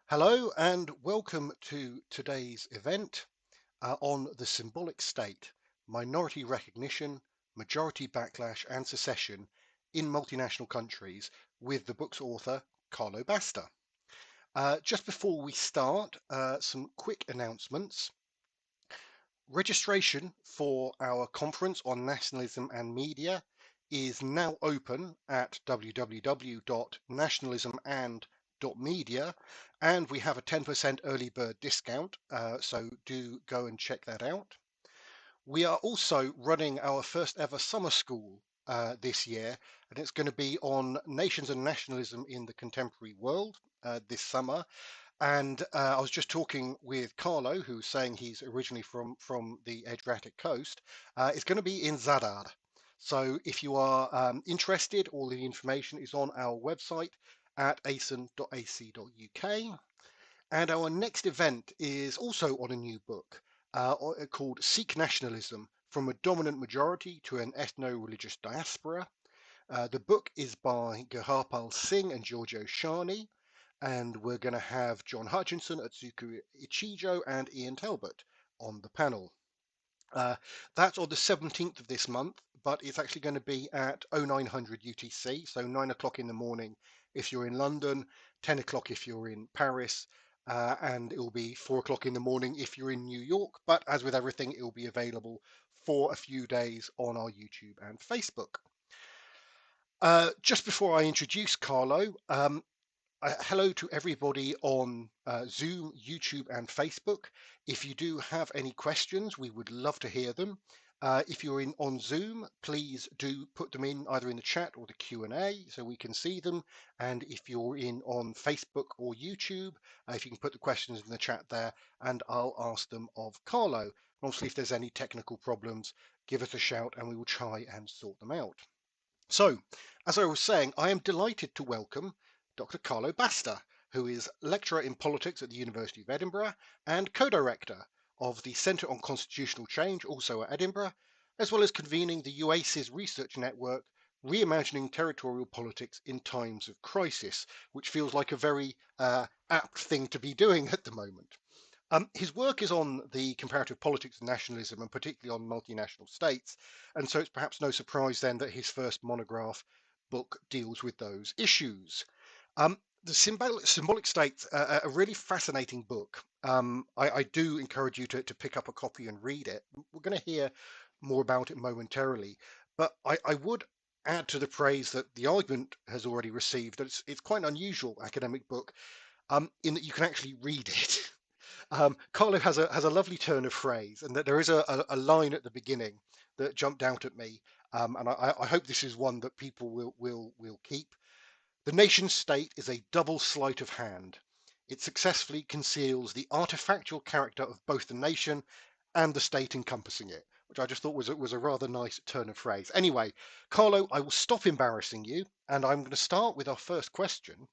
Hello and welcome to today's event on the Symbolic State, Minority Recognition, Majority Backlash and Secession in Multinational Countries with the book's author, Karlo Basta. Just before we start, some quick announcements. Registration for our conference on nationalism and media is now open at www.nationalismand.media, and we have a 10% early bird discount, so do go and check that out. We are also running our first ever summer school this year, and it's going to be on nations and nationalism in the contemporary world this summer. And I was just talking with Karlo, who's saying he's originally from the Adriatic coast. It's going to be in Zadar. So if you are interested, all the information is on our website at asen.ac.uk. And our next event is also on a new book called Sikh Nationalism, From a Dominant Majority to an Ethno-Religious Diaspora. The book is by Gurharpal Singh and Giorgio Shani, and we're going to have John Hutchinson, Atsuku Ichijo, and Ian Talbot on the panel. That's on the 17th of this month, but it's actually going to be at 0900 UTC, so 9 o'clock in the morning if you're in London, 10 o'clock if you're in Paris, and it will be 4 o'clock in the morning if you're in New York. But as with everything, it will be available for a few days on our YouTube and Facebook. Just before I introduce Karlo, hello to everybody on Zoom, YouTube, and Facebook. If you do have any questions, we would love to hear them. If you're in on Zoom, please do put them in either in the chat or the Q&A so we can see them. And if you're in on Facebook or YouTube, if you can put the questions in the chat there, and I'll ask them of Karlo. Obviously, if there's any technical problems, give us a shout and we will try and sort them out. So, as I was saying, I am delighted to welcome Dr. Karlo Basta, who is lecturer in politics at the University of Edinburgh and co-director of the Centre on Constitutional Change, also at Edinburgh, as well as convening the UASIS research network, Reimagining Territorial Politics in Times of Crisis, which feels like a very apt thing to be doing at the moment. His work is on the comparative politics of nationalism and particularly on multinational states, and so it's perhaps no surprise then that his first monograph book deals with those issues. The Symbolic State's a really fascinating book. I do encourage you to pick up a copy and read it. We're going to hear more about it momentarily, but I would add to the praise that the argument has already received that it's quite an unusual academic book in that you can actually read it. Karlo has a lovely turn of phrase, and that there is a line at the beginning that jumped out at me, and I hope this is one that people will keep. The nation state is a double sleight of hand. It successfully conceals the artifactual character of both the nation and the state encompassing it, which I just thought was a rather nice turn of phrase. Anyway, Karlo, I will stop embarrassing you, and I'm going to start with our first question.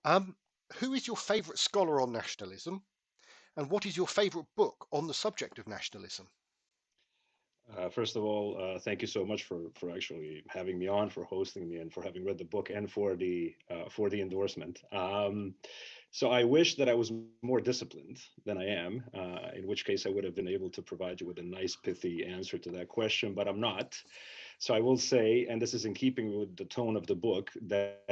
Um, who is your favourite scholar on nationalism? And what is your favorite book on the subject of nationalism? First of all, thank you so much for actually having me on, for hosting me, and for having read the book, and for the endorsement. So I wish that I was more disciplined than I am, in which case I would have been able to provide you with a nice pithy answer to that question, but I'm not. So I will say, and this is in keeping with the tone of the book, that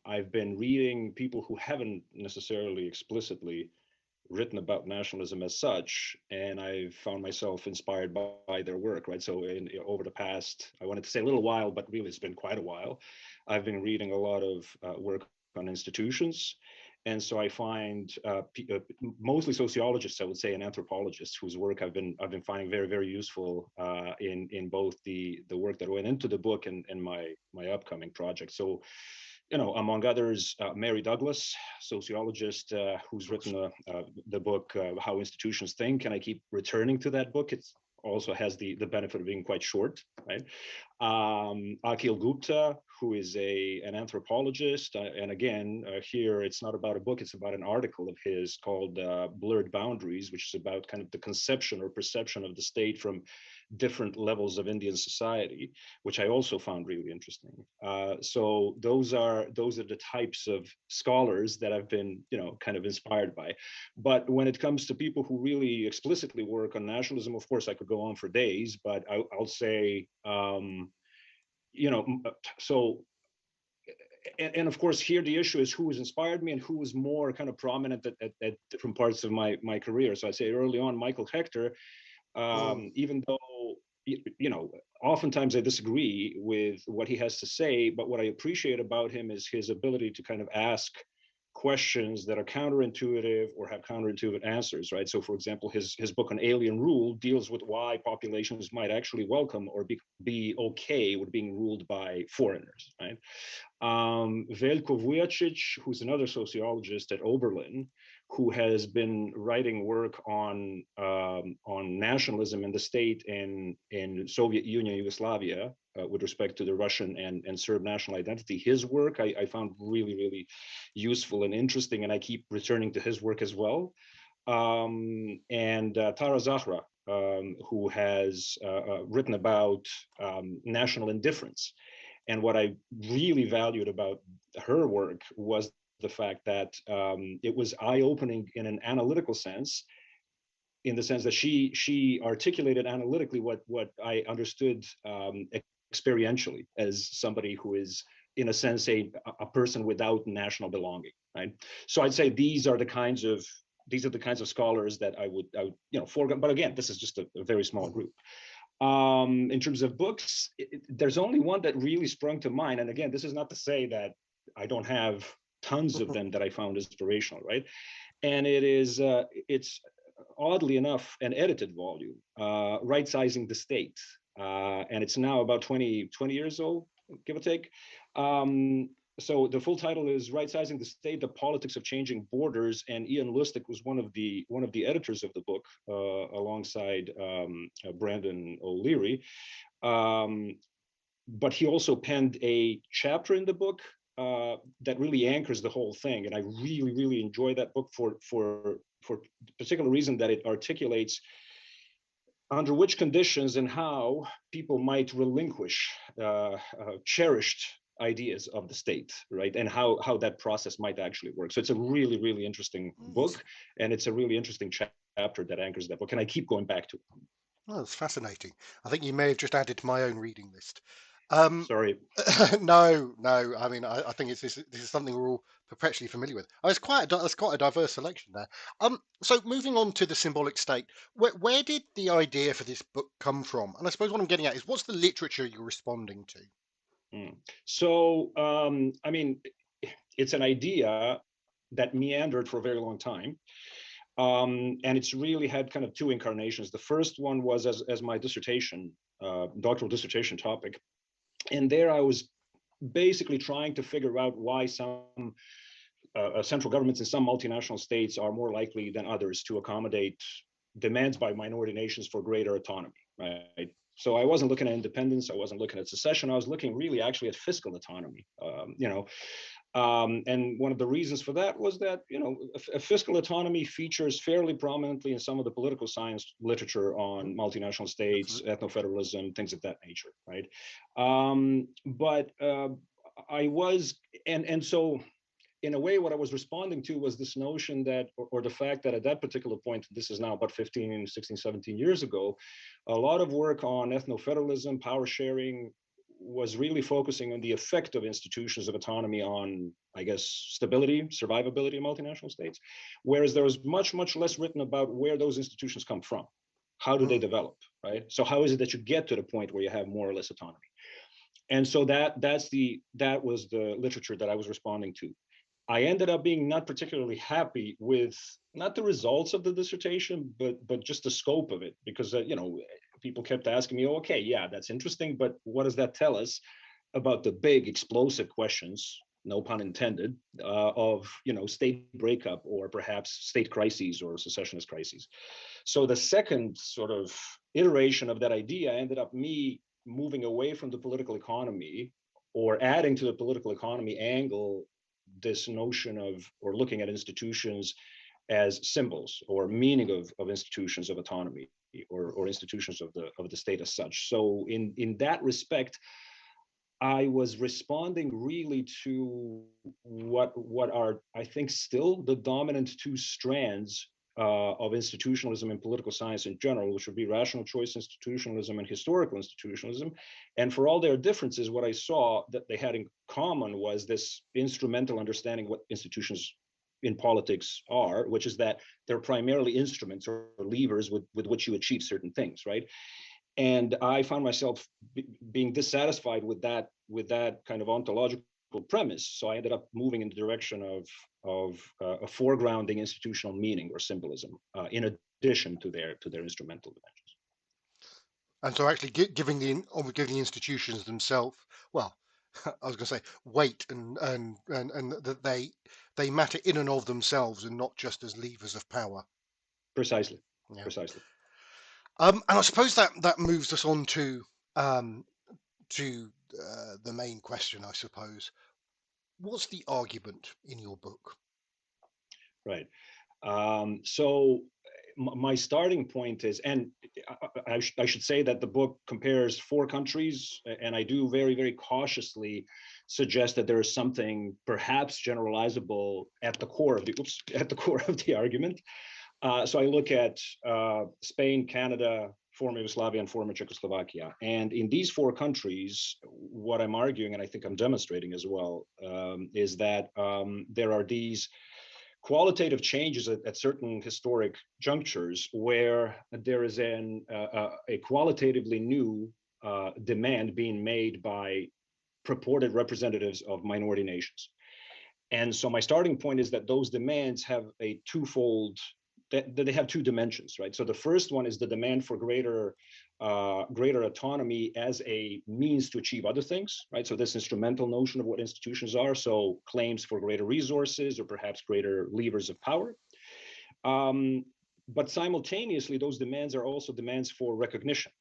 I've been reading people who haven't necessarily explicitly written about nationalism as such, and I found myself inspired by their work, right? So over the past, I wanted to say a little while, but really it's been quite a while, I've been reading a lot of work on institutions. And so I find mostly sociologists, I would say, and anthropologists whose work I've been finding very useful in both the work that went into the book and my upcoming project. So among others, Mary Douglas, sociologist, who's written the book How Institutions Think, and I keep returning to that book. It also has the benefit of being quite short, right? Akhil Gupta, who is an anthropologist, and again, here it's not about a book, it's about an article of his called Blurred Boundaries, which is about kind of the conception or perception of the state from different levels of Indian society, which I also found really interesting. So those are the types of scholars that I've been, kind of inspired by. But when it comes to people who really explicitly work on nationalism, of course, I could go on for days, but I'll say, so and of course here the issue is who has inspired me and who was more kind of prominent at different parts of my career. So I say early on Michael Hector, even though oftentimes I disagree with what he has to say, but what I appreciate about him is his ability to kind of ask questions that are counterintuitive or have counterintuitive answers, right? So for example, his book on alien rule deals with why populations might actually welcome or be okay with being ruled by foreigners, right? Veljko Vujacic, who's another sociologist at Oberlin, who has been writing work on nationalism in the state in Soviet Union, Yugoslavia, with respect to the Russian and Serb national identity. His work I found really, really useful and interesting, and I keep returning to his work as well. And Tara Zahra, who has written about national indifference. And what I really valued about her work was the fact that it was eye-opening in an analytical sense, in the sense that she articulated analytically what I understood experientially as somebody who is, in a sense, a person without national belonging, right? So I'd say these are the kinds of scholars that I would foreground. But again, this is just a very small group. In terms of books, there's only one that really sprung to mind. And again, this is not to say that I don't have tons of them that I found inspirational, right? And it's oddly enough an edited volume, Right Sizing the State. And it's now about 20 years old, give or take. So the full title is Right Sizing the State, The Politics of Changing Borders, and Ian Lustig was one of the editors of the book, alongside Brandon O'Leary. But he also penned a chapter in the book that really anchors the whole thing, and I really, really enjoy that book for the particular reason that it articulates under which conditions and how people might relinquish cherished ideas of the state, right? And how that process might actually work. So it's a really, really interesting book, and it's a really interesting chapter that anchors that book, and I keep going back to it. Oh, that's fascinating. I think you may have just added to my own reading list. Sorry. No. I mean, I think this is something we're all perpetually familiar with. It's quite a diverse selection there. So moving on to the symbolic state, where did the idea for this book come from? And I suppose what I'm getting at is, what's the literature you're responding to? So, I mean, it's an idea that meandered for a very long time. And it's really had kind of two incarnations. The first one was as my dissertation, doctoral dissertation topic. And there I was basically trying to figure out why some central governments in some multinational states are more likely than others to accommodate demands by minority nations for greater autonomy, right? So I wasn't looking at independence, I wasn't looking at secession, I was looking really actually at fiscal autonomy, and one of the reasons for that was that, fiscal autonomy features fairly prominently in some of the political science literature on multinational states, ethno-federalism, things of that nature, right? But I was, and so in a way, what I was responding to was this notion that, or the fact that at that particular point, this is now about 15, 16, 17 years ago, a lot of work on ethno-federalism, power sharing, was really focusing on the effect of institutions of autonomy on, I guess, stability, survivability of multinational states, whereas there was much, much less written about where those institutions come from. How do they develop, right? So how is it that you get to the point where you have more or less autonomy? And so that was the literature that I was responding to. I ended up being not particularly happy with not the results of the dissertation, but just the scope of it, because people kept asking me, oh, okay, yeah, that's interesting, but what does that tell us about the big explosive questions, no pun intended, of state breakup or perhaps state crises or secessionist crises? So the second sort of iteration of that idea ended up me moving away from the political economy, or adding to the political economy angle this notion of, or looking at institutions as symbols or meaning of institutions of autonomy or institutions of the state as such. So in that respect, I was responding really to what are, I think, still the dominant two strands of institutionalism in political science in general, which would be rational choice institutionalism and historical institutionalism. And for all their differences, what I saw that they had in common was this instrumental understanding what institutions in politics are, which is that they're primarily instruments or levers with which you achieve certain things, right? And I found myself being dissatisfied with that kind of ontological premise. So I ended up moving in the direction of a foregrounding institutional meaning or symbolism, in addition to their instrumental dimensions. And so actually giving the institutions themselves, well, I was going to say weight and that they matter in and of themselves and not just as levers of power. Precisely. Yeah. Precisely. And I suppose that moves us on to the main question, I suppose. What's the argument in your book? Right. So my starting point is, and I should say that the book compares 4 countries, and I do very, very cautiously suggest that there is something perhaps generalizable at the core of the argument. So I look at Spain, Canada, former Yugoslavia, and former Czechoslovakia. And in these 4 countries, what I'm arguing, and I think I'm demonstrating as well, is that there are these qualitative changes at certain historic junctures where there is a qualitatively new demand being made by purported representatives of minority nations. And so my starting point is that those demands have a twofold, that they have 2 dimensions, right? So the first one is the demand for greater autonomy as a means to achieve other things, right? So this instrumental notion of what institutions are, so claims for greater resources or perhaps greater levers of power. But simultaneously, those demands are also demands for recognition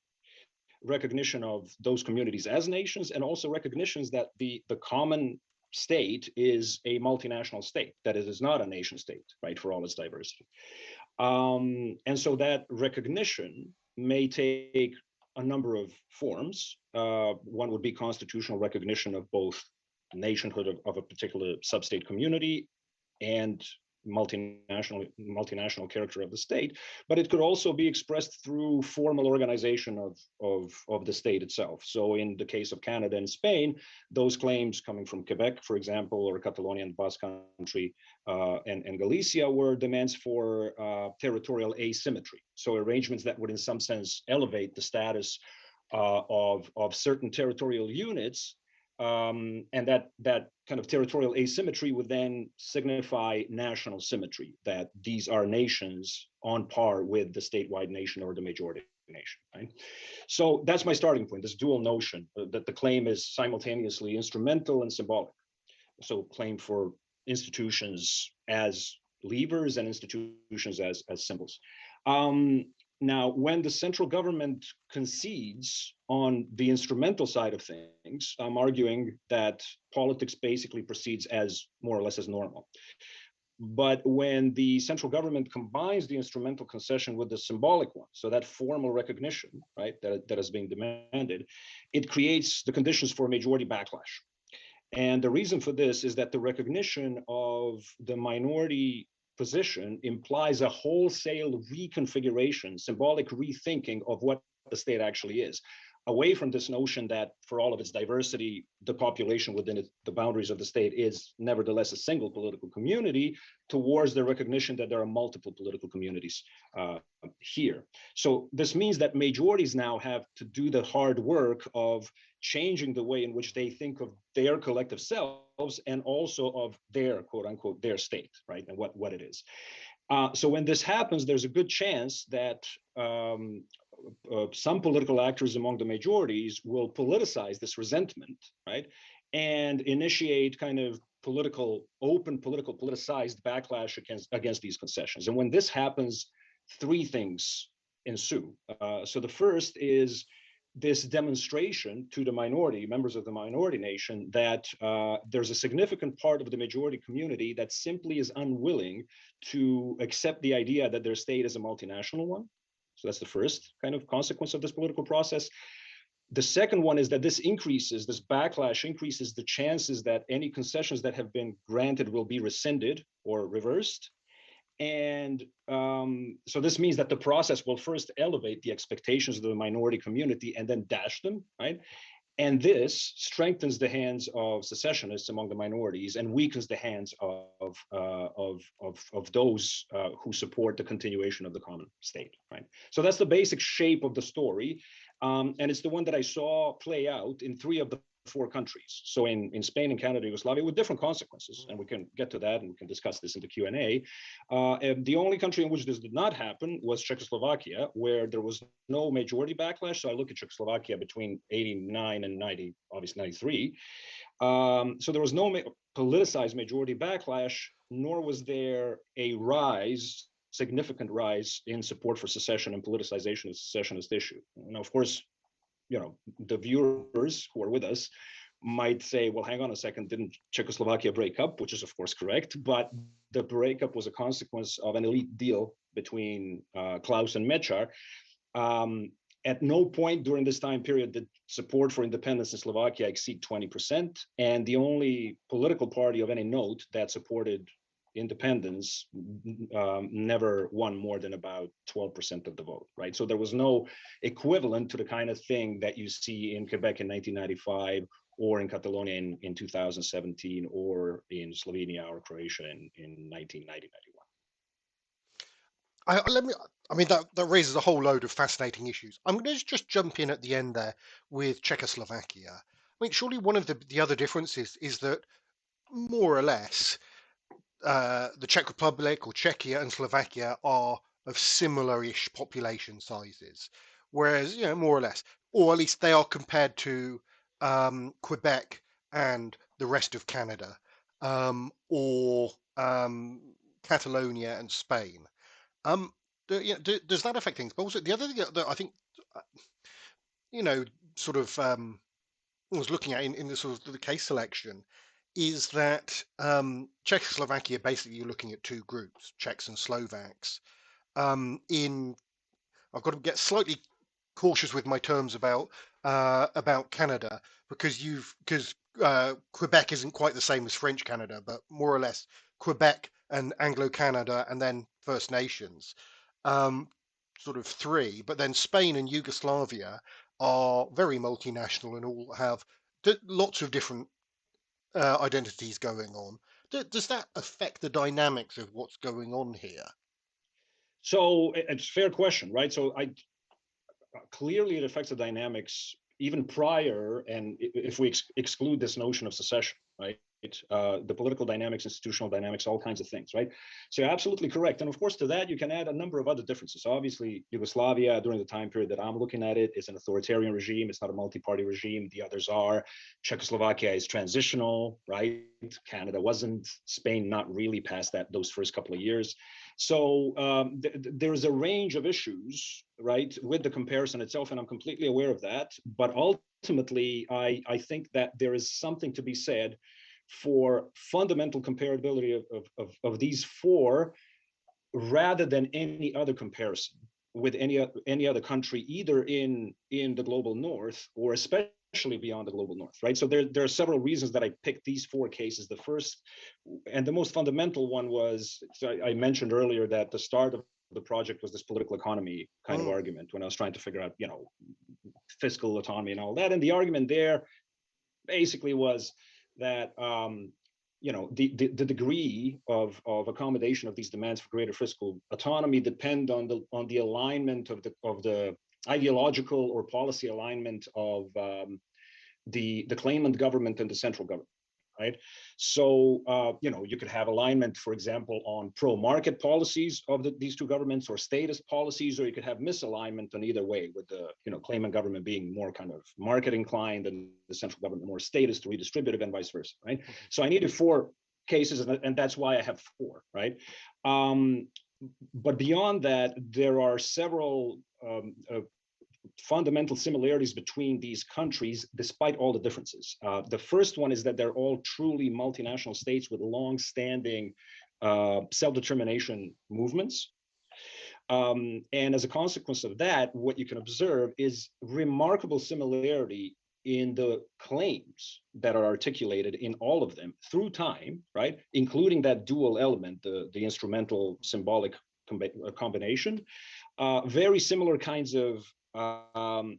of those communities as nations, and also recognitions that the common state is a multinational state, that it is not a nation state, right, for all its diversity. And so that recognition may take a number of forms. One would be constitutional recognition of both nationhood of a particular sub-state community and multinational character of the state, but it could also be expressed through formal organization of the state itself. So in the case of Canada and Spain, those claims coming from Quebec, for example, or Catalonia and Basque Country and Galicia were demands for territorial asymmetry. So arrangements that would in some sense elevate the status of certain territorial units, and that kind of territorial asymmetry would then signify national symmetry, that these are nations on par with the statewide nation or the majority nation, right? So that's my starting point, this dual notion that the claim is simultaneously instrumental and symbolic. So claim for institutions as levers and institutions as symbols. Now, when the central government concedes on the instrumental side of things, I'm arguing that politics basically proceeds as more or less as normal. But when the central government combines the instrumental concession with the symbolic one, so that formal recognition, right, that is being demanded, it creates the conditions for a majority backlash. And the reason for this is that the recognition of the minority position implies a wholesale reconfiguration, symbolic rethinking of what the state actually is, away from this notion that for all of its diversity, the population within the boundaries of the state is nevertheless a single political community, towards the recognition that there are multiple political communities here. So this means that majorities now have to do the hard work of changing the way in which they think of their collective selves and also of their quote unquote their state, right, and what it is. So when this happens, there's a good chance that some political actors among the majorities will politicize this resentment, right, and initiate kind of politicized backlash against these concessions. And when this happens, 3 things ensue. So the first is this demonstration to the minority, members of the minority nation, that there's a significant part of the majority community that simply is unwilling to accept the idea that their state is a multinational one. So that's the first kind of consequence of this political process. The second one is that this backlash increases the chances that any concessions that have been granted will be rescinded or reversed. And so this means that the process will first elevate the expectations of the minority community and then dash them, right? And this strengthens the hands of secessionists among the minorities and weakens the hands of those who support the continuation of the common state, right? So that's the basic shape of the story. And it's the one that I saw play out in 3 of the 4 countries. So in Spain and Canada, Yugoslavia, with different consequences, and we can get to that and we can discuss this in the Q&A. And the only country in which this did not happen was Czechoslovakia, where there was no majority backlash. So I look at Czechoslovakia between 89 and 90, obviously 93. So there was no politicized majority backlash, nor was there a significant rise in support for secession and politicization of the secessionist issue. Now, of course, the viewers who are with us might say, well, hang on a second, didn't Czechoslovakia break up? Which is, of course, correct. But the breakup was a consequence of an elite deal between Klaus and Mečiar. At no point during this time period did support for independence in Slovakia exceed 20%. And the only political party of any note that supported independence never won more than about 12% of the vote, right? So there was no equivalent to the kind of thing that you see in Quebec in 1995 or in Catalonia in 2017 or in Slovenia or Croatia in 1990-91. That raises a whole load of fascinating issues. I'm going to just jump in at the end there with Czechoslovakia. I mean, surely one of the other differences is that more or less the Czech Republic or Czechia and Slovakia are of similar-ish population sizes, whereas, more or less, or at least they are compared to Quebec and the rest of Canada, or Catalonia and Spain. Does that affect things? But also the other thing that I think, sort of I was looking at in the sort of the case selection is that Czechoslovakia, basically you're looking at 2 groups, Czechs and Slovaks. I've got to get slightly cautious with my terms about Canada because Quebec isn't quite the same as French Canada, but more or less Quebec and Anglo-Canada and then First Nations, sort of 3. But then Spain and Yugoslavia are very multinational and all have lots of different identities going on. Does that affect the dynamics of what's going on here? So it's a fair question, right? So clearly it affects the dynamics even prior, and if we exclude this notion of secession, right? The political dynamics, institutional dynamics, all kinds of things, right? So you're absolutely correct. And of course, to that, you can add a number of other differences. Obviously, Yugoslavia, during the time period that I'm looking at it, is an authoritarian regime. It's not a multi-party regime. The others are. Czechoslovakia is transitional, right? Canada wasn't. Spain, not really past those first couple of years. So there's a range of issues, right, with the comparison itself, and I'm completely aware of that. But ultimately, I think that there is something to be said for fundamental comparability of these 4 rather than any other comparison with any other country, either in the global north or especially beyond the global north, right? So there are several reasons that I picked these 4 cases. The first and the most fundamental one was, so I mentioned earlier that the start of the project was this political economy kind of argument when I was trying to figure out, fiscal autonomy and all that. And the argument there basically was that the degree of accommodation of these demands for greater fiscal autonomy depend on the alignment of the ideological or policy alignment of the claimant government and the central government, right? So you could have alignment, for example, on pro-market policies of these 2 governments or statist policies, or you could have misalignment on either way, with the claimant government being more kind of market inclined and the central government more statist, redistributive, and vice versa, right? So I needed 4 cases, and that's why I have 4, right? But beyond that, there are several fundamental similarities between these countries, despite all the differences. The first one is that they're all truly multinational states with long-standing self-determination movements. And as a consequence of that, what you can observe is remarkable similarity in the claims that are articulated in all of them through time, right? Including that dual element, the instrumental symbolic combination. Very similar kinds of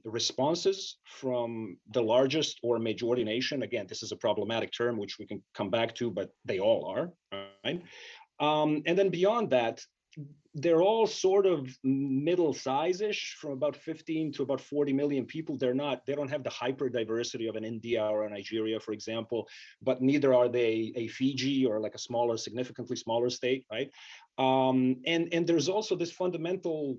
responses from the largest or majority nation. Again, this is a problematic term, which we can come back to, but they all are, right? And then beyond that, they're all sort of middle size-ish, from about 15 to about 40 million people. They don't have the hyper diversity of an India or a Nigeria, for example, but neither are they a Fiji or like a smaller, significantly smaller state, right? And there's also this fundamental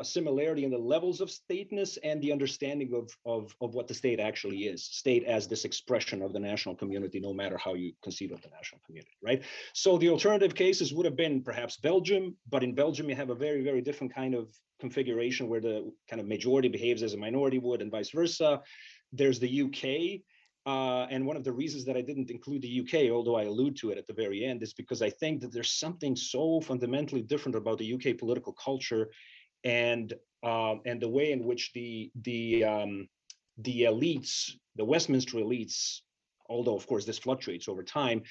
similarity in the levels of stateness and the understanding of what the state actually is. State as this expression of the national community, no matter how you conceive of the national community, right? So the alternative cases would have been perhaps Belgium, but in Belgium you have a very, very different kind of configuration where the kind of majority behaves as a minority would and vice versa. There's the UK. And one of the reasons that I didn't include the UK, although I allude to it at the very end, is because I think that there's something so fundamentally different about the UK political culture and the way in which the elites, the Westminster elites, although of course this fluctuates over time,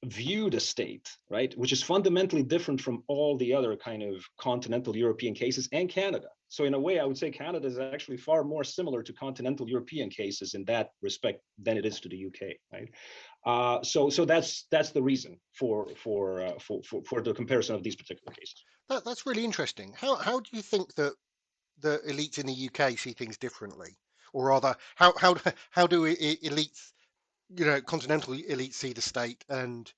view the state, right, which is fundamentally different from all the other kind of continental European cases and Canada. So in a way, I would say Canada is actually far more similar to continental European cases in that respect than it is to the UK, right? So that's the reason for the comparison of these particular cases. That's really interesting. How do you think that the elites in the UK see things differently, or rather, how do elites, continental elites see the state, and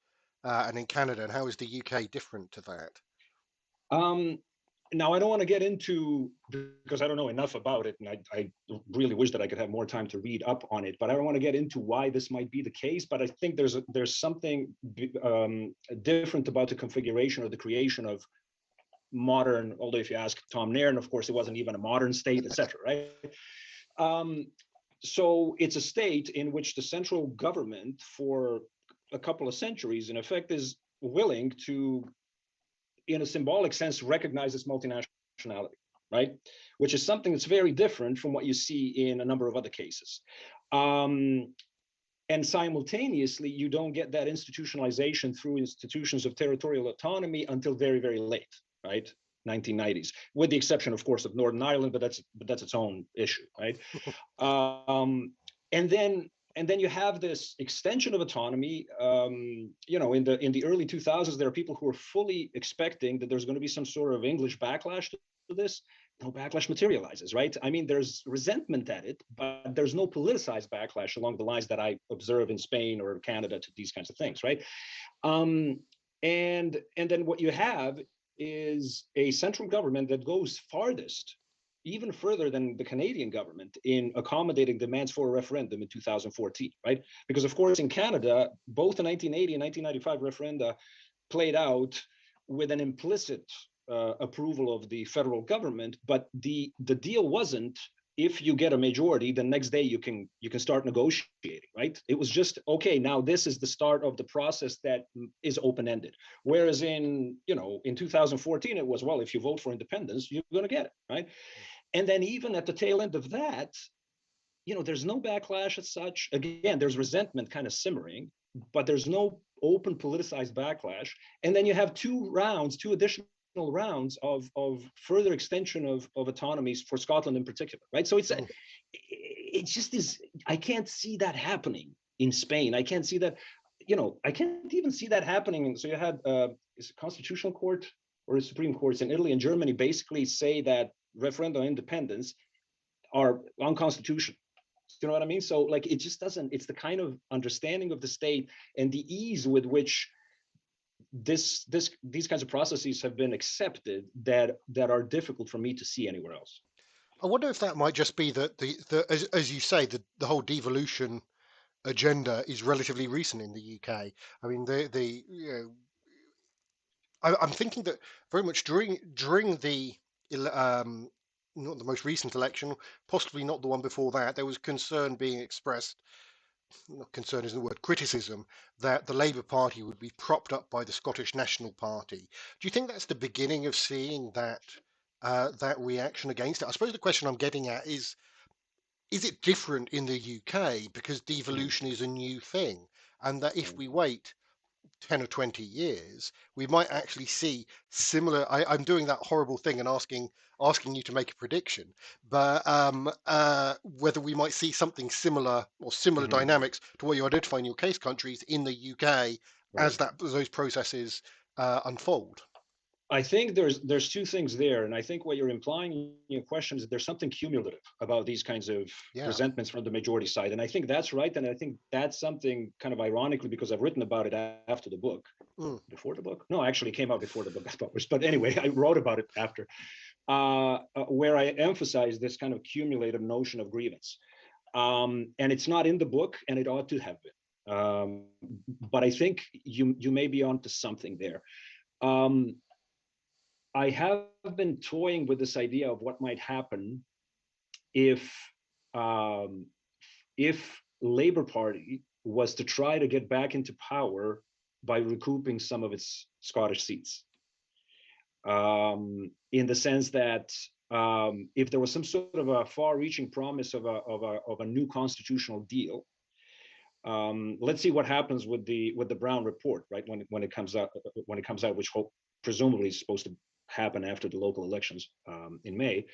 in Canada, and how is the UK different to that? Now, I don't want to get into, because I don't know enough about it, and I really wish that I could have more time to read up on it, but I don't want to get into why this might be the case. But I think there's something different about the configuration or the creation of modern, although if you ask Tom Nairn, of course, it wasn't even a modern state, etc., right? So it's a state in which the central government for a couple of centuries, in effect, is willing to, in a symbolic sense, recognize its multinationality, right? Which is something that's very different from what you see in a number of other cases. And simultaneously, you don't get that institutionalization through institutions of territorial autonomy until very, very late, right? 1990s, with the exception, of course, of Northern Ireland, but that's its own issue, right? And then you have this extension of autonomy. In the early 2000s, there are people who are fully expecting that there's going to be some sort of English backlash to this. No backlash materializes, right? I mean, there's resentment at it, but there's no politicized backlash along the lines that I observe in Spain or Canada to these kinds of things, right? And then what you have is a central government that goes farthest, even further than the Canadian government, in accommodating demands for a referendum in 2014, right? Because of course in Canada, both the 1980 and 1995 referenda played out with an implicit approval of the federal government, but the deal wasn't, if you get a majority, the next day you can start negotiating, right? It was just, okay, now this is the start of the process that is open-ended. Whereas in 2014, it was, well, if you vote for independence, you're going to get it, right? And then even at the tail end of that, there's no backlash as such. Again, there's resentment kind of simmering, but there's no open politicized backlash. And then you have two additional rounds of further extension of autonomies for Scotland in particular, right? So it just is, I can't see that happening in Spain. I can't see that, I can't even see that happening. So you had is it Constitutional Court or the Supreme Courts in Italy and Germany basically say that referenda on independence are unconstitutional. You know what I mean? So like, it just doesn't, it's the kind of understanding of the state and the ease with which these kinds of processes have been accepted that are difficult for me to see anywhere else. I wonder if that might just be that as you say, the whole devolution agenda is relatively recent in the UK. I mean, I'm thinking that very much during the not the most recent election, possibly not the one before that, there was concern being expressed, not concern isn't the word, criticism, that the Labour Party would be propped up by the Scottish National Party. Do you think that's the beginning of seeing that that reaction against it? I suppose the question I'm getting at is it different in the UK because Mhm. devolution is a new thing, and that if Right. we wait 10 or 20 years, we might actually see similar. I'm doing that horrible thing and asking you to make a prediction, but whether we might see something similar or similar Mhm. dynamics to what you identify in your case countries in the UK as Right. those processes unfold. I think there's two things there, and I think what you're implying in your question is that there's something cumulative about these kinds of Yeah. resentments from the majority side, and I think that's right, and I think that's something kind of ironically because I've written about it after the book, or Mm. before the book. No, actually, it came out before the book got published. But anyway, I wrote about it after, where I emphasize this kind of cumulative notion of grievance, and it's not in the book, and it ought to have been. But I think you may be onto something there. Um, I have been toying with this idea of what might happen if um, if Labour Party was to try to get back into power by recouping some of its Scottish seats, in the sense that if there was some sort of a far-reaching promise of a new constitutional deal. Let's see what happens with the Brown report, right? When it comes out, which presumably is supposed to happen after the local elections in May.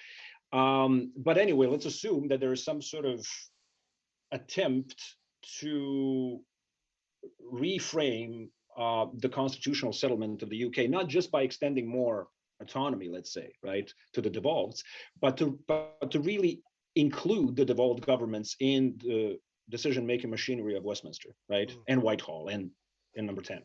But anyway, let's assume that there is some sort of attempt to reframe the constitutional settlement of the UK, not just by extending more autonomy, let's say, right, to the devolved, but to really include the devolved governments in the decision-making machinery of Westminster, right, Mm. and Whitehall, and Number 10,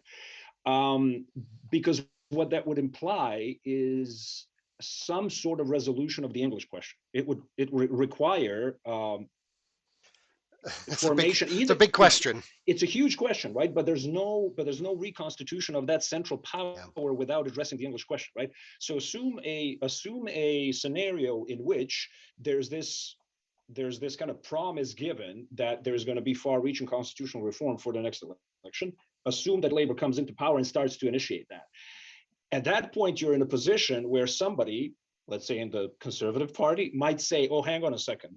because what that would imply is some sort of resolution of the English question. It would require formation It's a either big question. it's a huge question, right? But there's no reconstitution of that central power Yeah. without addressing the English question, right? So assume a scenario in which there's this kind of promise given that there's going to be far-reaching constitutional reform for the next election. Assume that Labour comes into power and starts to initiate that. At that point, you're in a position where somebody, let's say in the Conservative Party, might say, "Oh, hang on a second.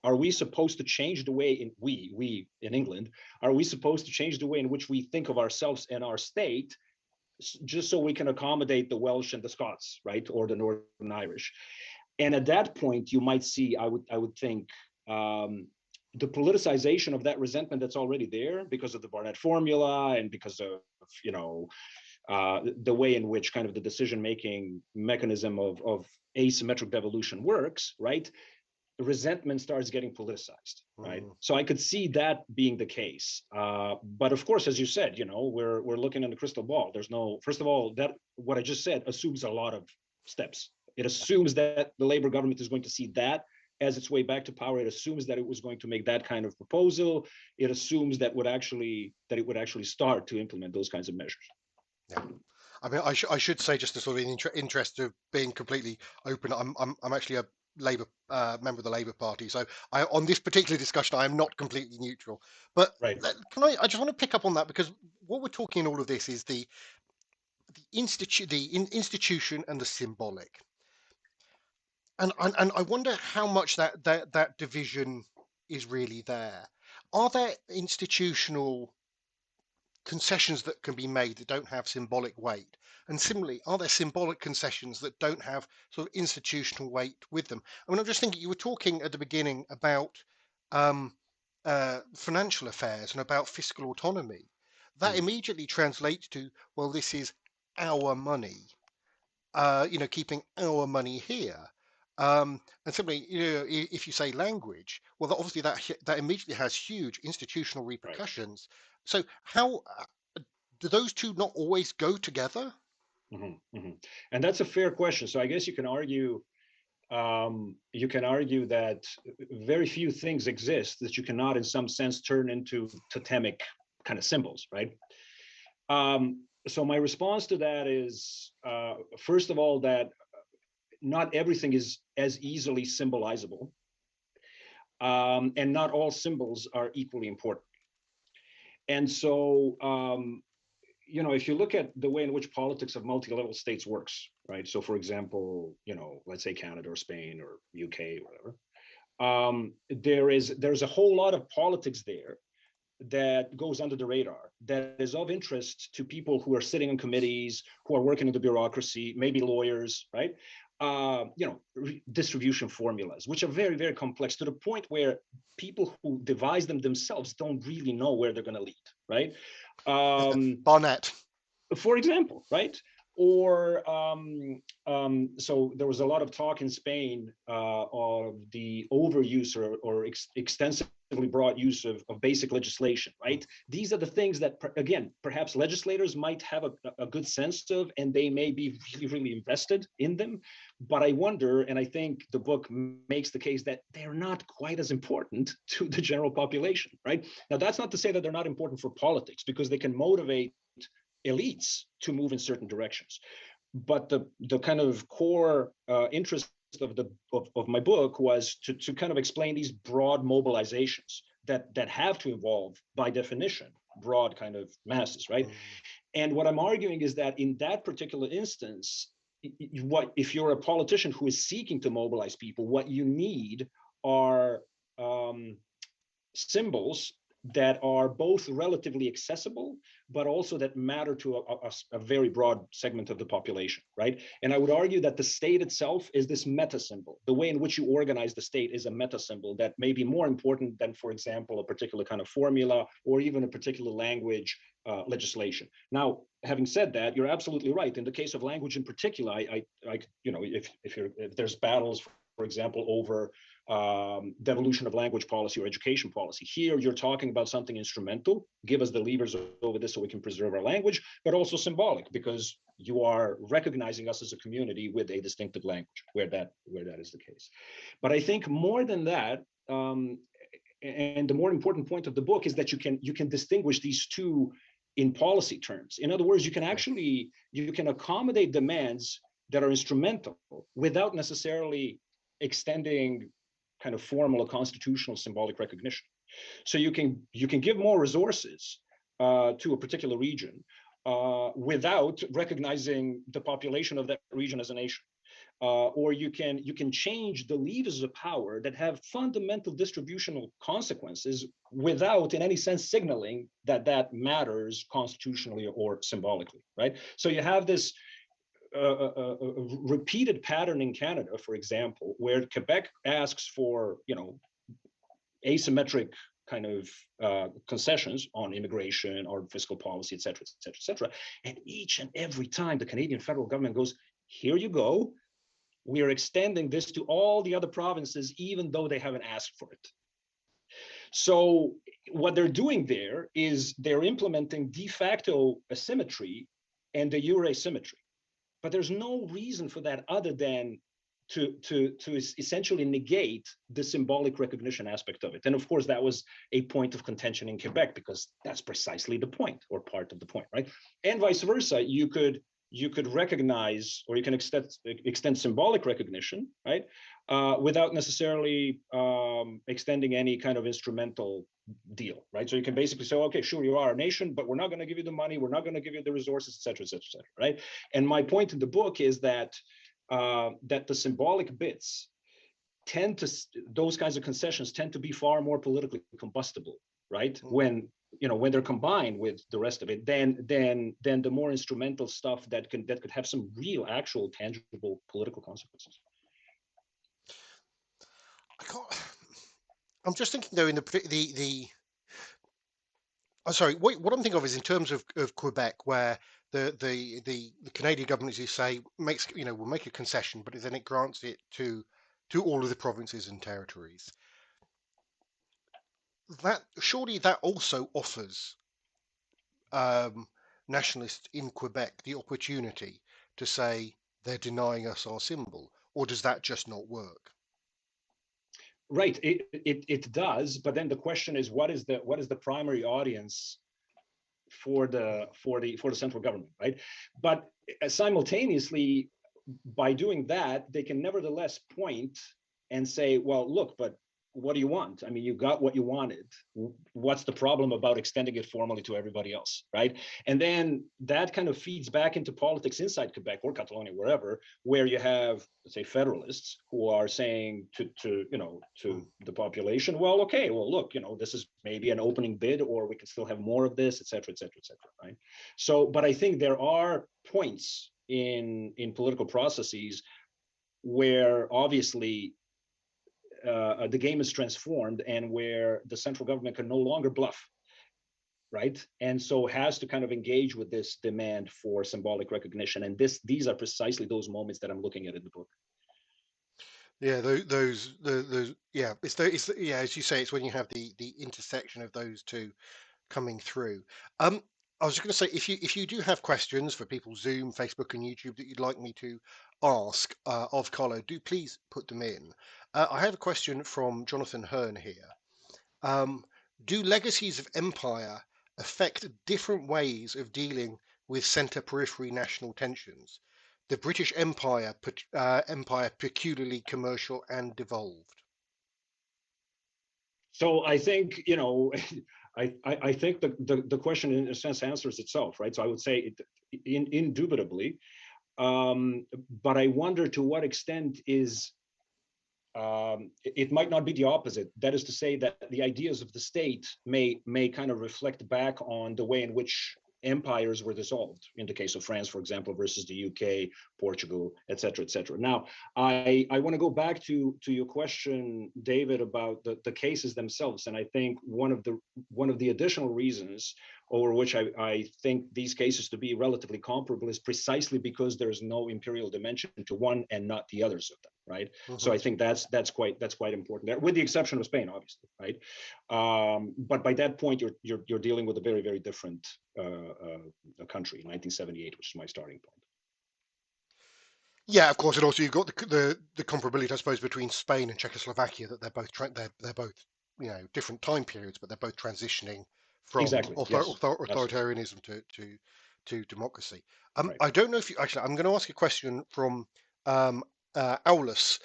Are we supposed to change the way we in England, are we supposed to change the way in which we think of ourselves and our state just so we can accommodate the Welsh and the Scots, right, or the Northern Irish?" And at that point, you might see, I would think, the politicization of that resentment that's already there because of the Barnett formula and because of you know the way in which kind of the decision-making mechanism of asymmetric devolution works, right? Resentment starts getting politicized, right? Mm. So I could see that being the case. But of course, as you said, we're looking in the crystal ball. There's no, first of all, that what I just said assumes a lot of steps. It assumes that the Labour government is going to see that as its way back to power. It assumes that it was going to make that kind of proposal. It assumes that it would actually start to implement those kinds of measures. Yeah. I mean, I should say, just to sort of interest of being completely open, I'm actually a Labour member of the Labour Party, so on this particular discussion, I am not completely neutral. But Right. can I just want to pick up on that, because what we're talking in all of this is the institution and the symbolic, and I wonder how much that division is really there. Are there institutional concessions that can be made that don't have symbolic weight? And similarly, are there symbolic concessions that don't have sort of institutional weight with them? I mean, I'm just thinking, you were talking at the beginning about um, financial affairs and about fiscal autonomy. That Mm. immediately translates to, well, this is our money, keeping our money here. And simply, if you say language, well, obviously that immediately has huge institutional Right. repercussions. So how do those two not always go together? Mm-hmm. And that's a fair question. So I guess you can argue that very few things exist that you cannot, in some sense, turn into totemic kind of symbols, right? So my response to that is, first of all, that not everything is as easily symbolizable, and not all symbols are equally important. And so, if you look at the way in which politics of multi-level states works, right? So, for example, let's say Canada or Spain or UK or whatever, there's a whole lot of politics there that goes under the radar, that is of interest to people who are sitting in committees, who are working in the bureaucracy, maybe lawyers, right? Distribution formulas, which are very, very complex, to the point where people who devise them themselves don't really know where they're going to lead, right? Barnett, for example, right? Or so there was a lot of talk in Spain of the overuse or extensively broad use of basic legislation, right? These are the things that, again, perhaps legislators might have a good sense of, and they may be really, really invested in them. But I wonder, and I think the book makes the case that they're not quite as important to the general population, right? Now, that's not to say that they're not important for politics, because they can motivate elites to move in certain directions. But the kind of core interest of my book was to kind of explain these broad mobilizations that have to involve, by definition, broad kind of masses, right? And what I'm arguing is that in that particular instance, if you're a politician who is seeking to mobilize people, what you need are symbols that are both relatively accessible, but also that matter to a very broad segment of the population, right? And I would argue that the state itself is this meta symbol. The way in which you organize the state is a meta symbol that may be more important than, for example, a particular kind of formula or even a particular language legislation. Now, having said that, you're absolutely right. In the case of language in particular, if there's battles, for example, over devolution of language policy or education policy. Here, you're talking about something instrumental. Give us the levers over this so we can preserve our language, but also symbolic, because you are recognizing us as a community with a distinctive language, where that is the case. But I think more than that, and the more important point of the book is that you can distinguish these two in policy terms. In other words, you can accommodate demands that are instrumental without necessarily extending kind of formal or constitutional symbolic recognition. So you can give more resources to a particular region without recognizing the population of that region as a nation. Or you can change the levers of power that have fundamental distributional consequences without in any sense signaling that matters constitutionally or symbolically, right? So you have this a repeated pattern in Canada, for example, where Quebec asks for, asymmetric kind of concessions on immigration or fiscal policy, et cetera, et cetera, et cetera. And each and every time the Canadian federal government goes, here you go, we are extending this to all the other provinces, even though they haven't asked for it. So what they're doing there is they're implementing de facto asymmetry and de jure symmetry. But there's no reason for that other than to essentially negate the symbolic recognition aspect of it. And of course, that was a point of contention in Quebec, because that's precisely the point, or part of the point, right? And vice versa, you could recognize, or you can extend symbolic recognition, right, without necessarily extending any kind of instrumental deal, right? So you can basically say, okay, sure, you are a nation, but we're not going to give you the money, we're not going to give you the resources, et cetera, et cetera, et cetera, right? And my point in the book is that that the symbolic bits those kinds of concessions tend to be far more politically combustible, right? When they're combined with the rest of it, then the more instrumental stuff that could have some real, actual, tangible political consequences. I'm just thinking though, in what I'm thinking of is in terms of Quebec, where the Canadian government, as you say, will make a concession, but then it grants it to all of the provinces and territories. That surely that also offers nationalists in Quebec the opportunity to say they're denying us our symbol, or does that just not work? Right, it does, but then the question is, what is the primary audience for the central government, right? But simultaneously, by doing that, they can nevertheless point and say, well, look, but what do you want? I mean, you got what you wanted. What's the problem about extending it formally to everybody else, right? And then that kind of feeds back into politics inside Quebec or Catalonia, wherever, where you have, let's say, federalists who are saying to the population, well, okay, well, look, this is maybe an opening bid, or we can still have more of this, et cetera, right? So, but I think there are points in political processes where obviously the game is transformed and where the central government can no longer bluff, right? And so has to kind of engage with this demand for symbolic recognition. And these are precisely those moments that I'm looking at in the book. Yeah, yeah, yeah, as you say, it's when you have the intersection of those two coming through. I was just going to say, if you do have questions for people, Zoom, Facebook, and YouTube, that you'd like me to ask of Karlo, do please put them in. I have a question from Jonathan Hearn here. Do legacies of empire affect different ways of dealing with centre-periphery national tensions? The British Empire, empire peculiarly commercial and devolved. So I think, I think the question in a sense answers itself, right? So I would say indubitably, but I wonder to what extent it might not be the opposite. That is to say that the ideas of the state may kind of reflect back on the way in which empires were dissolved, in the case of France, for example, versus the UK, Portugal, et cetera, et cetera. Now, I want to go back to your question, David, about the cases themselves. And I think one of the additional reasons over which I think these cases to be relatively comparable is precisely because there's no imperial dimension to one and not the others of them, right? Mm-hmm. So I think that's quite important there, with the exception of Spain, obviously, right? But by that point, you're dealing with a very, very different country, 1978, which is my starting point. Yeah, of course, and also you've got the comparability, I suppose, between Spain and Czechoslovakia, that they're both different time periods, but they're both transitioning from exactly. authoritarianism to democracy. Right. I don't know if actually, I'm going to ask a question from Aulus,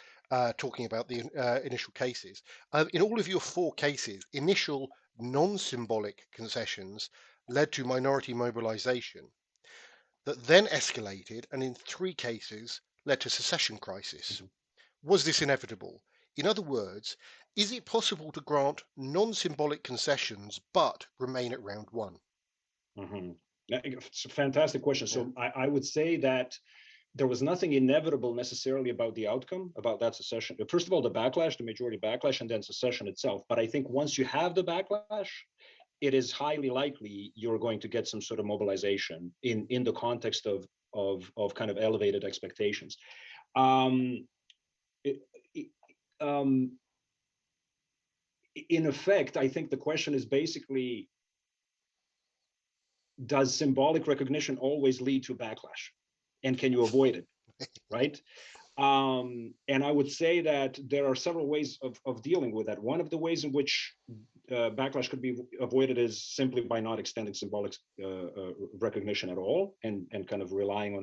talking about the initial cases. In all of your 4 cases, initial non-symbolic concessions led to minority mobilization that then escalated, and in 3 cases led to secession crisis. Mm-hmm. Was this inevitable? In other words, is it possible to grant non-symbolic concessions but remain at round 1? Mm-hmm. It's a fantastic question. So yeah. I would say that there was nothing inevitable necessarily about the outcome, about that secession. First of all, the backlash, the majority backlash, and then secession itself. But I think once you have the backlash, it is highly likely you're going to get some sort of mobilization in the context of kind of elevated expectations. In effect, I think the question is basically, does symbolic recognition always lead to backlash? And can you avoid it, right? And I would say that there are several ways of dealing with that. One of the ways in which backlash could be avoided is simply by not extending symbolic recognition at all, and kind of relying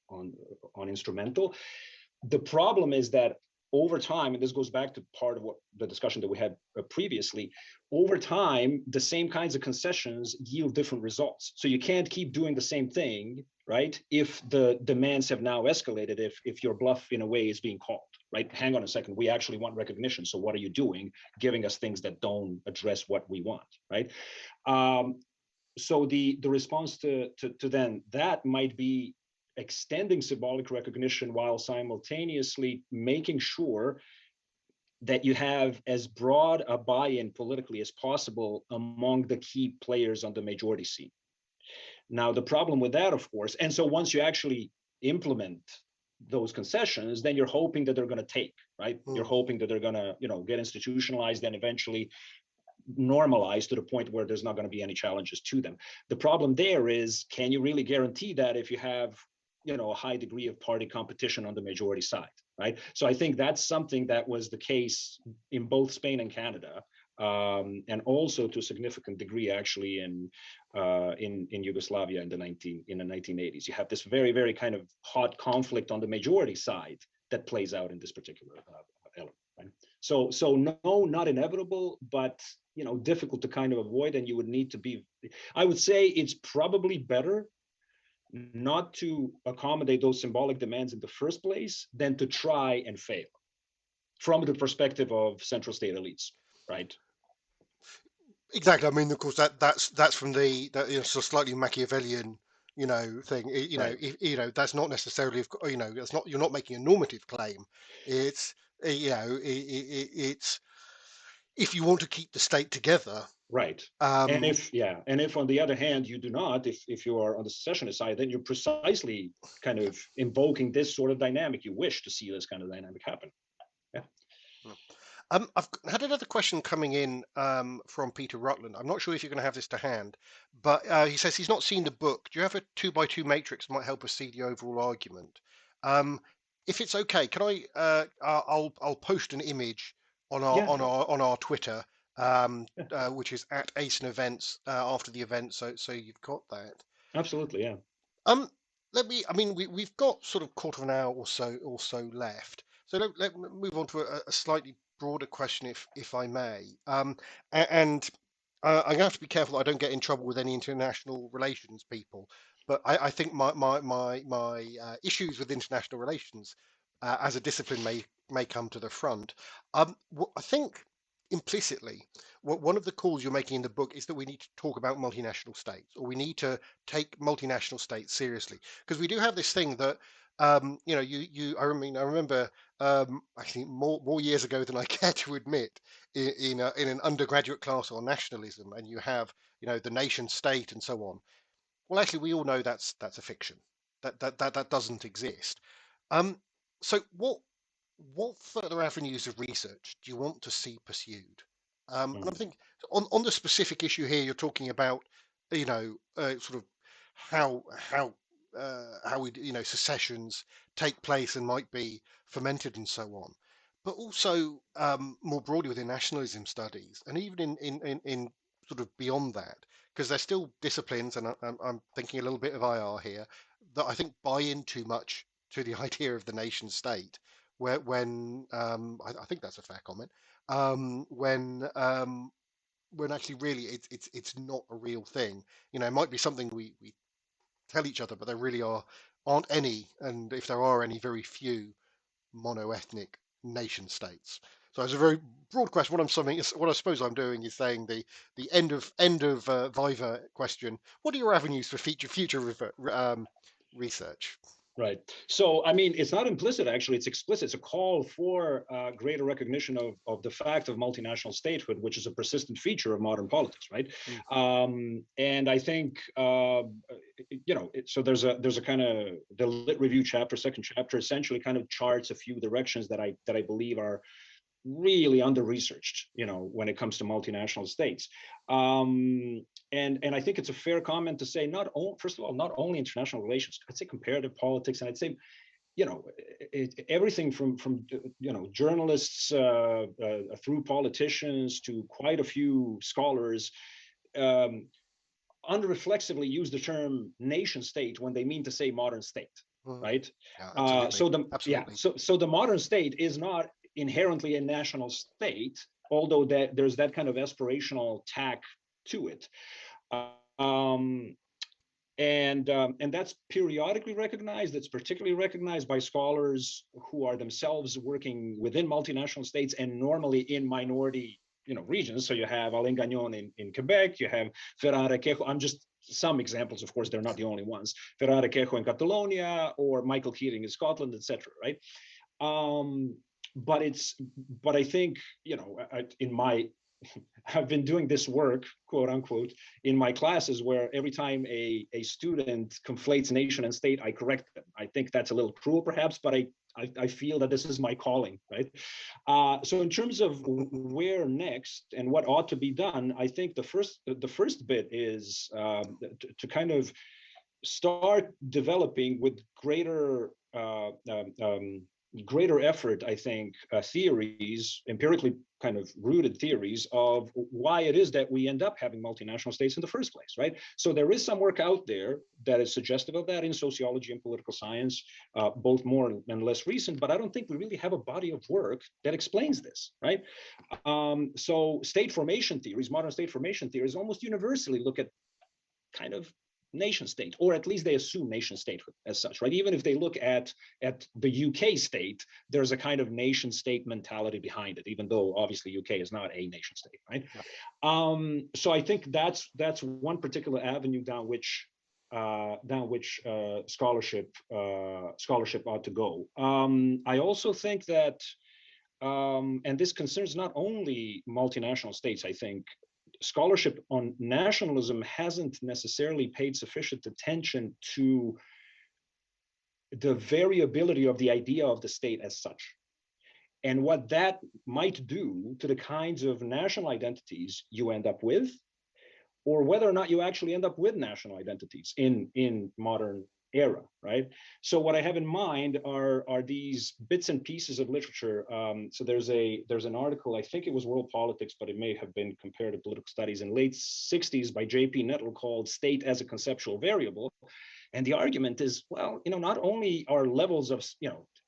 on instrumental. The problem is that over time, and this goes back to part of what the discussion that we had previously, over time, the same kinds of concessions yield different results. So you can't keep doing the same thing, right? If the demands have now escalated, if your bluff in a way is being called, right? Hang on a second, we actually want recognition. So what are you doing? Giving us things that don't address what we want, right? So the response to then that might be extending symbolic recognition while simultaneously making sure that you have as broad a buy-in politically as possible among the key players on the majority scene. Now, the problem with that, of course, and so once you actually implement those concessions, then you're hoping that they're going to take, right? You're hoping that they're going to, get institutionalized and eventually normalized to the point where there's not going to be any challenges to them. The problem there is, can you really guarantee that if you have a high degree of party competition on the majority side, right? So I think that's something that was the case in both Spain and Canada, and also to a significant degree, actually, in Yugoslavia in the 1980s. You have this very, very kind of hot conflict on the majority side that plays out in this particular element. Right? So no, not inevitable, but difficult to kind of avoid, and you would need to be. I would say it's probably better not to accommodate those symbolic demands in the first place than to try and fail from the perspective of central state elites, right? Exactly. I mean, of course, that's from the sort of slightly Machiavellian, thing. Right. That's not necessarily, that's not, you're not making a normative claim. It's, it's if you want to keep the state together. Right. And if on the other hand you do not, if you are on the secessionist side, then you're precisely kind of invoking this sort of dynamic. You wish to see this kind of dynamic happen. Yeah. I've had another question coming in from Peter Rutland. I'm not sure if you're going to have this to hand, but he says he's not seen the book. Do you have a 2x2 matrix that might help us see the overall argument? If it's okay, can I'll post an image on our Twitter, which is at ASEN events after the event, so you've got that. Absolutely, yeah. We've got sort of quarter of an hour or so left. So let move on to a slightly broader question, if I may. I'm going to have to be careful that I don't get in trouble with any international relations people. But I think my issues with international relations as a discipline may come to the front. I think implicitly, one of the calls you're making in the book is that we need to talk about multinational states, or we need to take multinational states seriously, because we do have this thing that I remember actually more years ago than I care to admit, in an undergraduate class on nationalism, and you have the nation state and so on. Well, actually, we all know that's a fiction. That doesn't exist. So what further avenues of research do you want to see pursued? And I think on the specific issue here, you're talking about, sort of how we, secessions take place and might be fomented and so on, but also more broadly within nationalism studies, and even in sort of beyond that, because there's still disciplines, and I'm thinking a little bit of IR here, that I think buy in too much to the idea of the nation state, when I think that's a fair comment, when actually really it's not a real thing. It might be something we tell each other, but there really aren't any, and if there are any, very few mono-ethnic nation states. So it's a very broad question. What I suppose I'm doing is saying the end of Viva question. What are your avenues for future research? Right. So, I mean, it's not implicit, actually, it's explicit. It's a call for greater recognition of the fact of multinational statehood, which is a persistent feature of modern politics, right? And I think, so there's a kind of, the Lit Review chapter, second chapter, essentially kind of charts a few directions that I believe are really under-researched, when it comes to multinational states. And I think it's a fair comment to say, first of all, not only international relations, I'd say comparative politics, and I'd say, everything from journalists through politicians to quite a few scholars unreflexively use the term nation state when they mean to say modern state, right? Yeah, so the modern state is not inherently a national state, although there's that kind of aspirational tack to it. And that's periodically recognized. It's particularly recognized by scholars who are themselves working within multinational states and normally in minority regions. So you have Alain Gagnon in Quebec, you have Ferrara Quejo. I'm just some examples, of course, they're not the only ones. Ferrara Quejo in Catalonia, or Michael Keating in Scotland, etc. Right? But I think, I've been doing this work, quote unquote, in my classes, where every time a student conflates nation and state, I correct them. I think that's a little cruel, perhaps, but I feel that this is my calling, right? So in terms of where next and what ought to be done, I think the first bit is to kind of start developing with greater greater effort, I think, theories, empirically kind of rooted theories of why it is that we end up having multinational states in the first place, right? So there is some work out there that is suggestive of that in sociology and political science, both more and less recent, but I don't think we really have a body of work that explains this, right? So state formation theories, modern state formation theories almost universally look at kind of nation state, or at least they assume nation statehood as such, right? Even if they look at the UK state, there's a kind of nation state mentality behind it, even though obviously UK is not a nation state, right? So I think that's one particular avenue down which scholarship ought to go. I also think that, and this concerns not only multinational states, I think scholarship on nationalism hasn't necessarily paid sufficient attention to the variability of the idea of the state as such, and what that might do to the kinds of national identities you end up with, or whether or not you actually end up with national identities in modern era, right? So what I have in mind are these bits and pieces of literature. So there's an article, I think it was World Politics, but it may have been Comparative Political Studies in late 60s by J.P. Nettle called State as a Conceptual Variable. And the argument is, well, not only are levels of,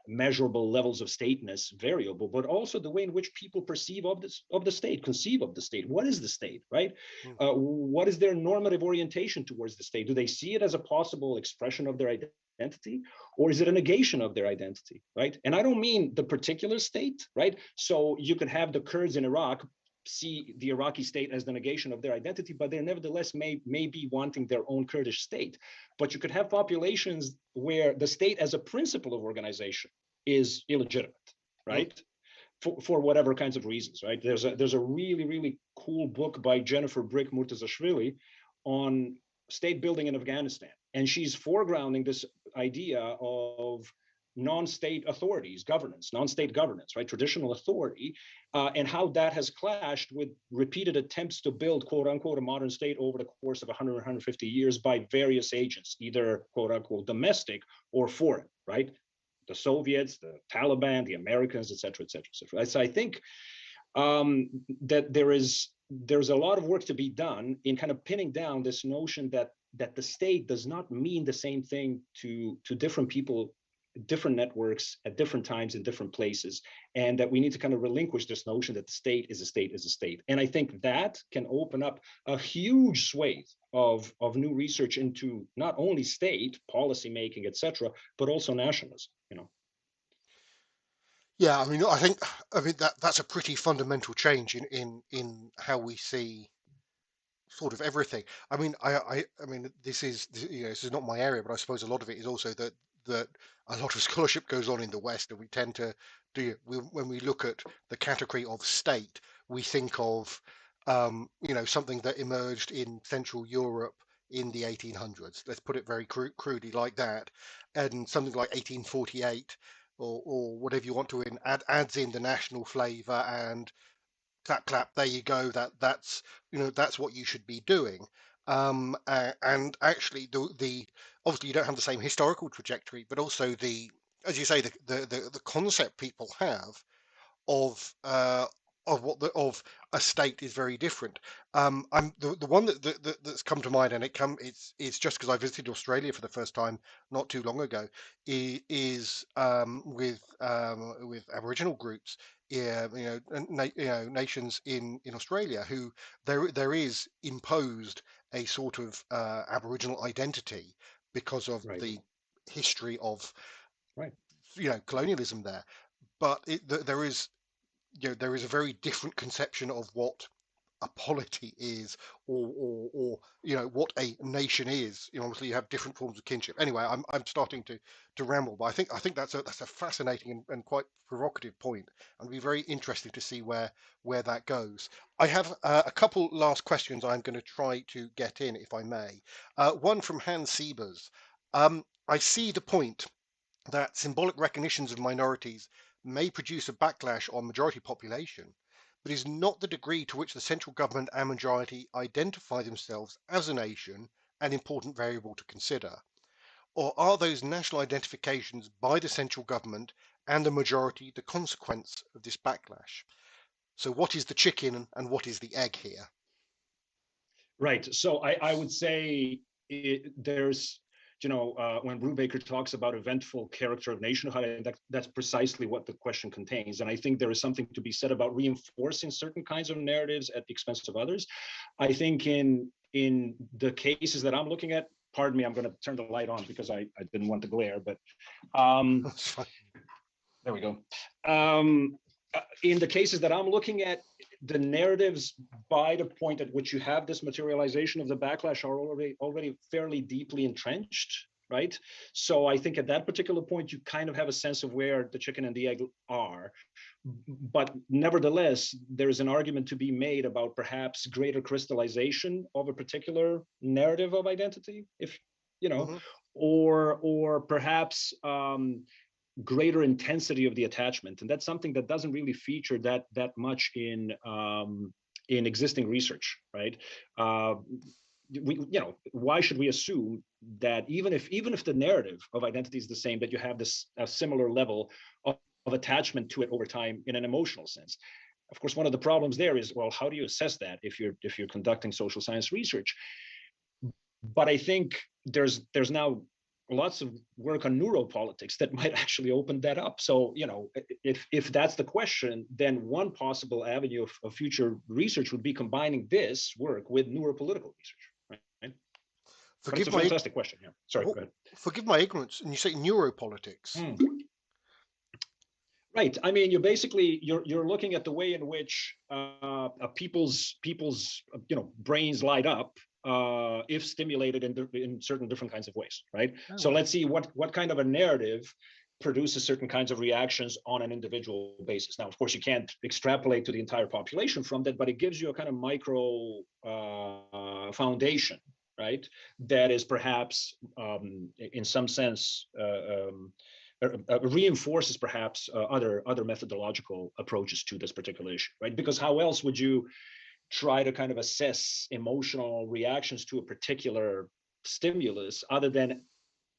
measurable levels of stateness variable, but also the way in which people perceive of the state, conceive of the state. What is the state, right? What is their normative orientation towards the state? Do they see it as a possible expression of their identity, or is it a negation of their identity, right? And I don't mean the particular state, right? So you could have the Kurds in Iraq see the Iraqi state as the negation of their identity, but they nevertheless may be wanting their own Kurdish state. But you could have populations where the state as a principle of organization is illegitimate, right? For whatever kinds of reasons, right? There's a really, really cool book by Jennifer Brick Murtazashvili on state building in Afghanistan. And she's foregrounding this idea of non-state authorities, non-state governance, right? Traditional authority, and how that has clashed with repeated attempts to build, quote unquote, a modern state over the course of 100, 150 years by various agents, either quote unquote domestic or foreign, right? The Soviets, the Taliban, the Americans, et cetera, et cetera, et cetera. So I think that there's a lot of work to be done in kind of pinning down this notion that the state does not mean the same thing to different people, different networks at different times in different places, and that we need to kind of relinquish this notion that the state is a state is a state. And I think that can open up a huge swathe of new research into not only state policy making, etc., but also nationalism. Yeah, I think that's a pretty fundamental change in how we see sort of everything. I mean, this is not my area, but I suppose a lot of it is also that a lot of scholarship goes on in the West, and we tend to when we look at the category of state, we think of something that emerged in Central Europe in the 1800s. Let's put it very crudely like that, and something like 1848 or whatever you want to adds in the national flavour, and clap, there you go. That's what you should be doing. And actually, the obviously you don't have the same historical trajectory, but also as you say, the concept people have of of a state is very different. I'm the one that's come to mind, and it's just because I visited Australia for the first time not too long ago, is with Aboriginal groups, nations in Australia, who there is imposed a sort of Aboriginal identity because of the history of colonialism there. But there is a very different conception of what a polity is, or what a nation is. Obviously you have different forms of kinship. Anyway, I'm starting to ramble, but I think that's a fascinating and quite provocative point, and it'll be very interesting to see where that goes. I have a couple last questions I'm going to try to get in, if I may. One from Hans Siebers. I see the point that symbolic recognitions of minorities may produce a backlash on majority population, but is not the degree to which the central government and majority identify themselves as a nation an important variable to consider. Or are those national identifications by the central government and the majority the consequence of this backlash. So what is the chicken and what is the egg here? Right. So I would say there's, when Brubaker talks about eventful character of nationhood, that's precisely what the question contains. And I think there is something to be said about reinforcing certain kinds of narratives at the expense of others. I think in the cases that I'm looking at, pardon me, I'm going to turn the light on because I didn't want to glare, but there we go. In the cases that I'm looking at, the narratives by the point at which you have this materialization of the backlash are already fairly deeply entrenched, right? So I think at that particular point, you kind of have a sense of where the chicken and the egg are. But nevertheless, there is an argument to be made about perhaps greater crystallization of a particular narrative of identity, if or perhaps greater intensity of the attachment, and that's something that doesn't really feature that much in existing research, right? Why should we assume that even if the narrative of identity is the same, that you have this similar level of attachment to it over time in an emotional sense? Of course, one of the problems there is, well, how do you assess that if you're conducting social science research? But I think there's now lots of work on neuropolitics that might actually open that up. So, if that's the question, then one possible avenue of future research would be combining this work with neuropolitical research, right? But it's a fantastic question. Yeah. Sorry, go ahead. Forgive my ignorance, and you say neuropolitics. Right. I mean, you're looking at the way in which people's brains light up if stimulated in certain different kinds of ways, right? Oh. So let's see what kind of a narrative produces certain kinds of reactions on an individual basis. Now, of course, you can't extrapolate to the entire population from that, but it gives you a kind of micro foundation, right? That is perhaps, in some sense, reinforces perhaps other methodological approaches to this particular issue, right? Because how else would you try to kind of assess emotional reactions to a particular stimulus other than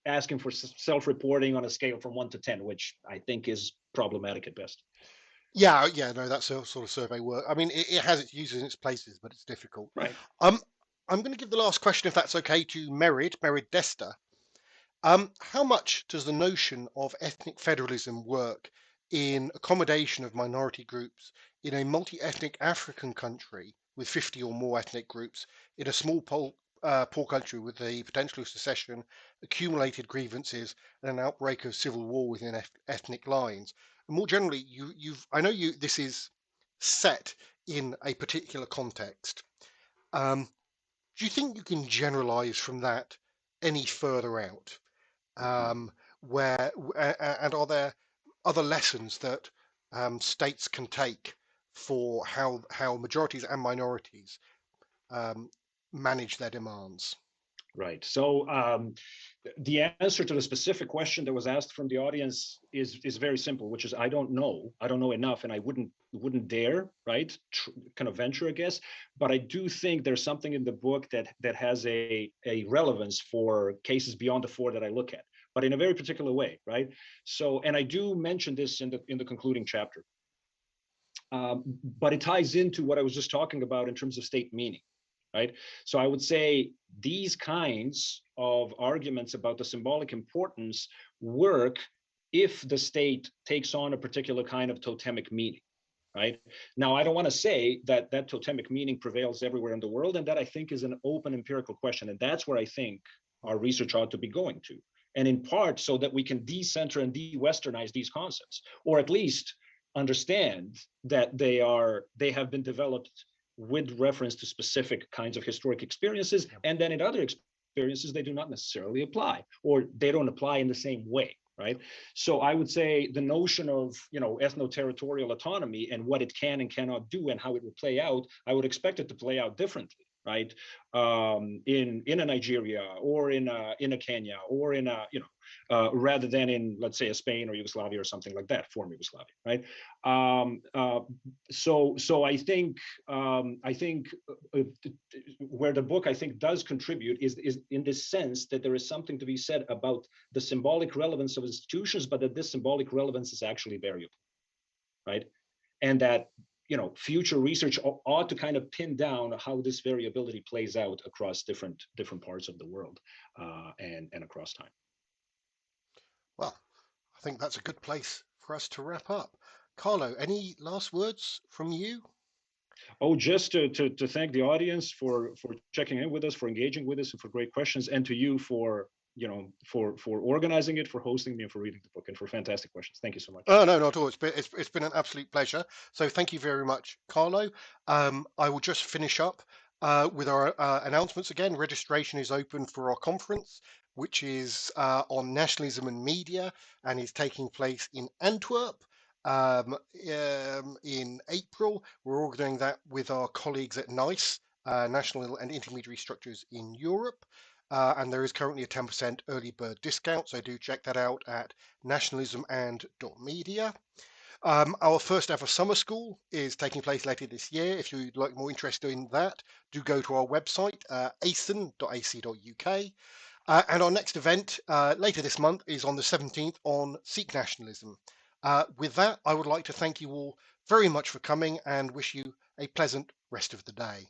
asking for self-reporting on a scale from 1 to 10, which I think is problematic at best. Yeah, no, that's a sort of survey work. I mean, it has its uses and its places, but it's difficult. Right. I'm going to give the last question, if that's okay, to Merid Desta. How much does the notion of ethnic federalism work in accommodation of minority groups in a multi-ethnic African country with 50 or more ethnic groups, in a small poor country with the potential of secession, accumulated grievances, and an outbreak of civil war within ethnic lines? And more generally, I know this is set in a particular context. Do you think you can generalize from that any further out? And are there other lessons that states can take for how majorities and minorities manage their demands? Right. So the answer to the specific question that was asked from the audience is very simple, which is I don't know enough, and I wouldn't dare, right, kind of venture a guess. But I do think there's something in the book that has a relevance for cases beyond the 4 that I look at, but in a very particular way, right? So, and I do mention this in the concluding chapter, but it ties into what I was just talking about in terms of state meaning. Right. So I would say these kinds of arguments about the symbolic importance work if the state takes on a particular kind of totemic meaning. Right. Now, I don't want to say that totemic meaning prevails everywhere in the world, and that I think is an open empirical question. And that's where I think our research ought to be going to. And in part so that we can decenter and de-Westernize these concepts, or at least understand that they have been developed with reference to specific kinds of historic experiences, and then in other experiences they do not necessarily apply, or they don't apply in the same way, right? So I would say the notion of ethno-territorial autonomy and what it can and cannot do and how it will play out, I would expect it to play out differently, right? In a Nigeria or in a Kenya or in a rather than in, let's say, a Spain or Yugoslavia or something like that, former Yugoslavia, right? So I think where the book I think does contribute is in this sense that there is something to be said about the symbolic relevance of institutions, but that this symbolic relevance is actually variable, right? And that future research ought to kind of pin down how this variability plays out across different parts of the world and across time. Well, I think that's a good place for us to wrap up. Karlo, any last words from you? Oh, just to thank the audience for checking in with us, for engaging with us, and for great questions, and to you for for organizing it, for hosting me, and for reading the book, and for fantastic questions. Thank you so much. Oh, no, not at all. It's been an absolute pleasure. So thank you very much, Karlo. I will just finish up with our announcements again. Registration is open for our conference, which is on nationalism and media, and is taking place in Antwerp in April. We're organizing that with our colleagues at NICE, National and Intermediary Structures in Europe. And there is currently a 10% early bird discount, so do check that out at nationalismand.media. Our first ever summer school is taking place later this year. If you'd like more interest in that, do go to our website, asen.ac.uk. And our next event later this month is on the 17th on Sikh nationalism. With that, I would like to thank you all very much for coming and wish you a pleasant rest of the day.